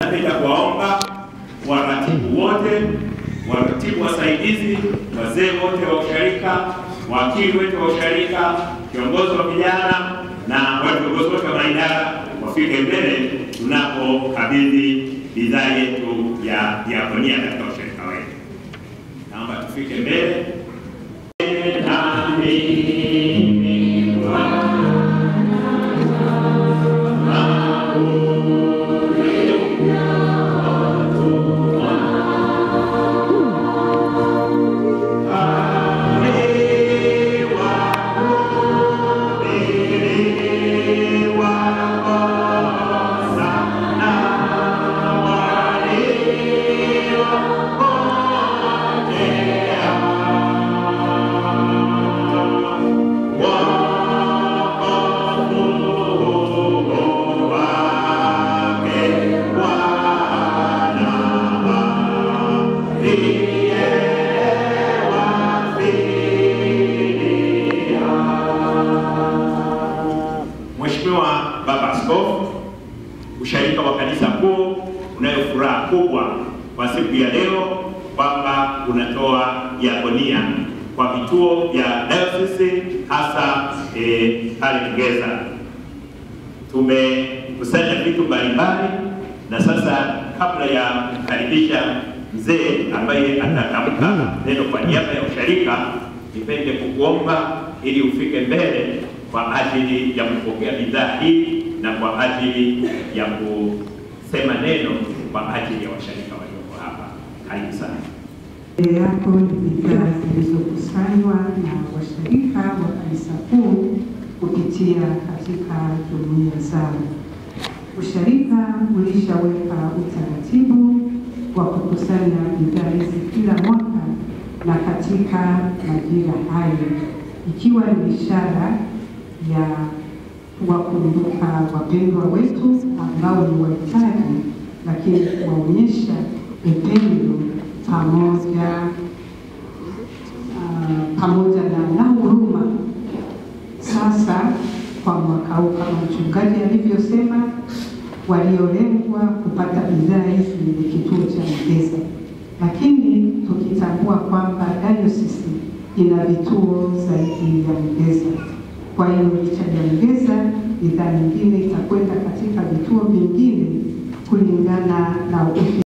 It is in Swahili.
Napenda kuwaomba waratibu wote, waratibu wasaidizi, wazee wote wa usharika, wakili wetu wa usharika, kiongozi wa vijana na viongozi wote wa idara wafike mbele tunapokabidhi bidhaa yetu ya diakonia katika usharika wetu. Naomba tufike mbele. Mheshimiwa Baba Askofu, usharika wa kanisa kuu unayo furaha kubwa kwa siku ya leo kwamba unatoa diakonia kwa vituo vya dayosisi hasa pale Mgeza. Tumekusanya vitu mbalimbali na sasa kabla ya kukaribisha mzee ambaye atatamka neno kwa niaba ya usharika, nipende kukuomba ili ufike mbele kwa ajili ya kupokea bidhaa hii na kwa ajili ya kusema neno kwa ajili ya washarika walioko hapa. Karibu sana. Mbele yako ni bidhaa zilizokusanywa na washarika wa kanisa kuu kupitia katika jumuiya zao. Usharika ulishaweka utaratibu wa kukusanya bidhaa hizi kila mwaka na katika majira hayo, ikiwa ni ishara ya kuwakumbuka wapendwa wetu ambao ni wahitaji, lakini kuwaonyesha upendo pamoja na huruma. Sasa kwa mwaka huu, kama mchungaji alivyosema, waliolengwa kupata bidhaa hizi ni kituo cha Mgeza, lakini tukitambua kwamba dayosisi ina vituo zaidi ya Mgeza. Kwa hiyo licha ya Mgeza, bidhaa nyingine itakwenda katika vituo vingine kulingana na